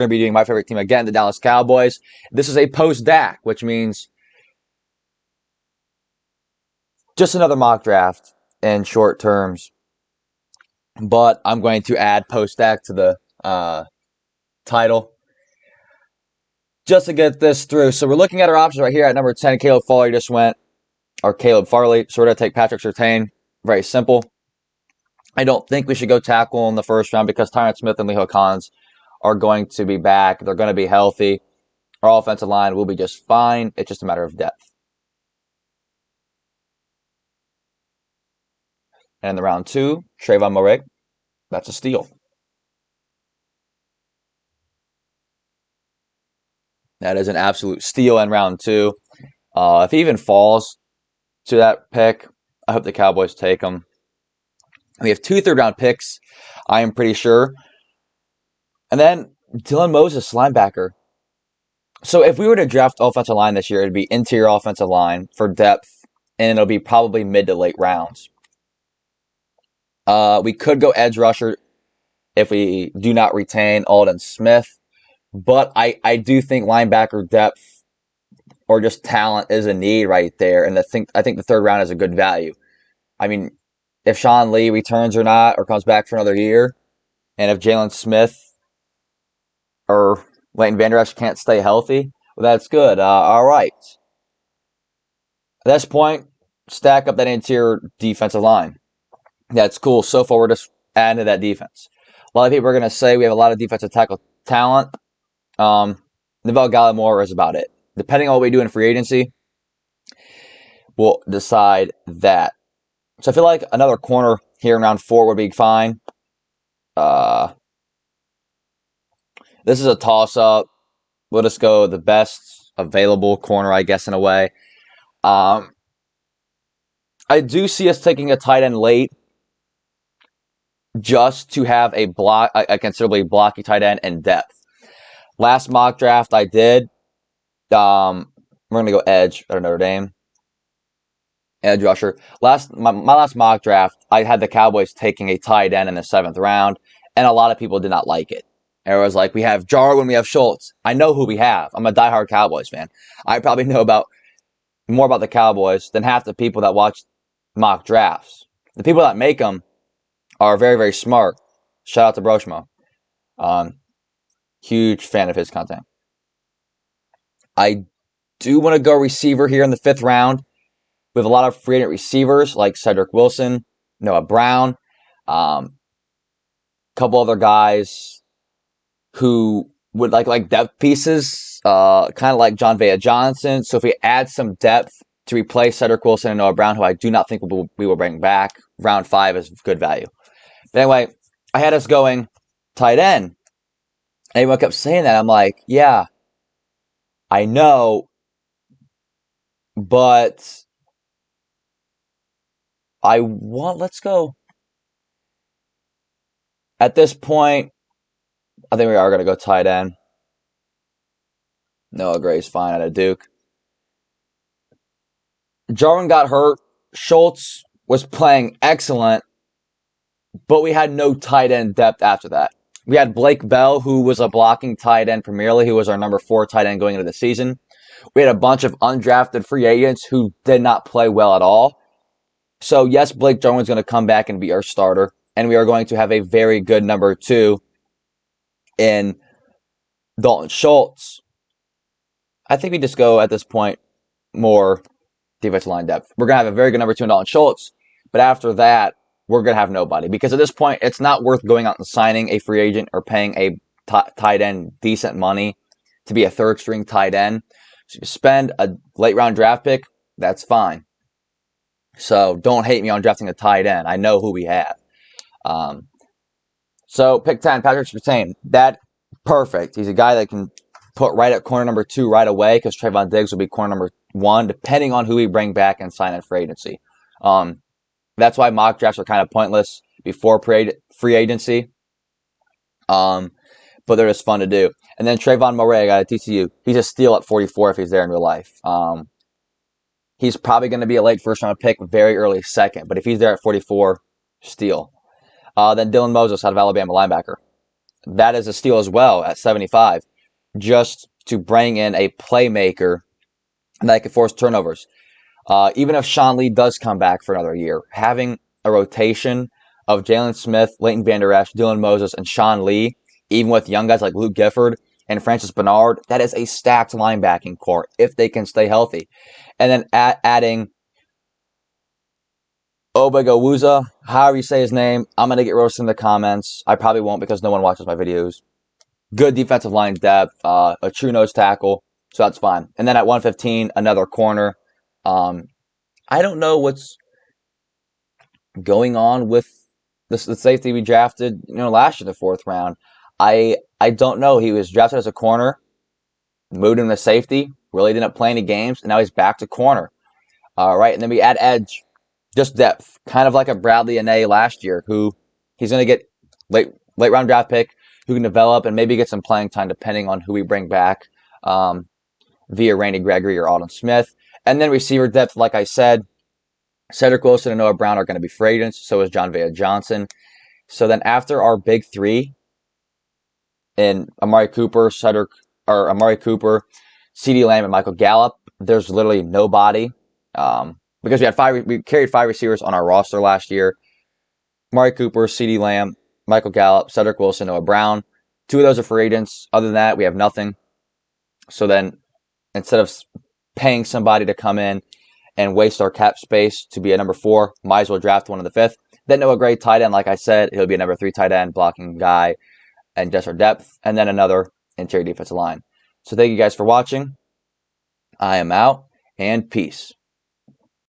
going to be doing my favorite team again, the Dallas Cowboys. This is a post-Dak, which means just another mock draft in short terms. But I'm going to add post-Dak to the title just to get this through. So we're looking at our options right here at number 10. Caleb Farley just went, or Caleb Farley. So we're going to take Patrick Surtain. Very simple. I don't think we should go tackle in the first round because Tyron Smith and Leo Collins are going to be back. They're going to be healthy. Our offensive line will be just fine. It's just a matter of depth. And in the round 2, Trayvon Moehrig. That's a steal. That is an absolute steal in round 2. If he even falls to that pick, I hope the Cowboys take him. We have 2 third-round picks, I am pretty sure. And then Dylan Moses, linebacker. So if we were to draft offensive line this year, it'd be interior offensive line for depth, and it'll be probably mid to late rounds. We could go edge rusher if we do not retain Aldon Smith. But I do think linebacker depth or just talent is a need right there. And I think the third round is a good value. I mean, if Sean Lee returns or not, or comes back for another year, and if Jalen Smith or Leighton Vander Esch can't stay healthy, well, that's good. All right. At this point, stack up that interior defensive line. That's cool. So far, we're just adding to that defense. A lot of people are going to say we have a lot of defensive tackle talent. Neville Gallimore is about it. Depending on what we do in free agency, we'll decide that. So I feel like another corner here in round 4 would be fine. This is a toss-up. We'll just go the best available corner, I guess, in a way. I do see us taking a tight end late just to have a considerably blocky tight end and depth. Last mock draft I did, we're going to go edge at Notre Dame. Edge rusher. My last mock draft, I had the Cowboys taking a tight end in the 7th round, and a lot of people did not like it. And it was like, we have Jarwin, we have Schultz. I know who we have. I'm a diehard Cowboys fan. I probably know more about the Cowboys than half the people that watch mock drafts. The people that make them are very, very smart. Shout out to Broshmo. Huge fan of his content. I do want to go receiver here in the 5th round. We have a lot of free agent receivers like Cedric Wilson, Noah Brown, couple other guys who would like depth pieces, kind of like John Vea Johnson. So if we add some depth to replace Cedric Wilson and Noah Brown, who I do not think we will bring back, round 5 is good value. But anyway, I had us going tight end. Everyone kept saying that. I'm like, yeah, I know, but let's go. At this point, I think we are going to go tight end. Noah Gray's fine out of Duke. Jarwin got hurt. Schultz was playing excellent, but we had no tight end depth after that. We had Blake Bell, who was a blocking tight end primarily, who was our number 4 tight end going into the season. We had a bunch of undrafted free agents who did not play well at all. So, yes, Blake Jarwin's going to come back and be our starter, and we are going to have a very good number 2 in Dalton Schultz. I think we just go, at this point, more defensive line depth. We're going to have a very good number 2 in Dalton Schultz, but after that, we're going to have nobody. Because at this point, it's not worth going out and signing a free agent or paying a tight end decent money to be a third-string tight end. So you spend a late-round draft pick, that's fine. So don't hate me on drafting a tight end. I know who we have. So pick 10, Patrick Surtain. That perfect. He's a guy that can put right at corner number 2 right away because Trayvon Diggs will be corner number 1, depending on who we bring back and sign in free agency. That's why mock drafts are kind of pointless before free agency. But they're just fun to do. And then Trayvon Moehrig out of TCU. He's a steal at 44 if he's there in real life. He's probably going to be a late first-round pick, very early second. But if he's there at 44, steal. Then Dylan Moses out of Alabama, linebacker. that is a steal as well at 75, just to bring in a playmaker that can force turnovers. Even if Sean Lee does come back for another year, having a rotation of Jalen Smith, Leighton Vander Esch, Dylan Moses, and Sean Lee, even with young guys like Luke Gifford and Francis Bernard, that is a stacked linebacking core if they can stay healthy. And then adding Obegawusa, however you say his name, I'm going to get roasted in the comments. I probably won't because no one watches my videos. Good defensive line depth, a true nose tackle, so that's fine. And then at 115, another corner. I don't know what's going on with the safety we drafted, last year in the 4th round. I don't know. He was drafted as a corner, moved him to safety, really didn't play any games, and now he's back to corner. Right, and then we add edge, just depth, kind of like a Bradley Anae last year, who he's going to get late round draft pick, who can develop and maybe get some playing time depending on who we bring back via Randy Gregory or Alden Smith. And then receiver depth, like I said, Cedric Wilson and Noah Brown are going to be free agents. So is John Vea Johnson. So then after our big three in Amari Cooper, CeeDee Lamb, and Michael Gallup, there's literally nobody. Because we carried 5 receivers on our roster last year. Amari Cooper, CeeDee Lamb, Michael Gallup, Cedric Wilson, Noah Brown. 2 of those are free agents. Other than that, we have nothing. So then instead of paying somebody to come in and waste our cap space to be a number 4, might as well draft one in the 5th. Then Noah Gray, tight end, like I said, he'll be a number 3 tight end, blocking guy, and just our depth, and then another interior defensive line. So thank you guys for watching. I am out, and peace.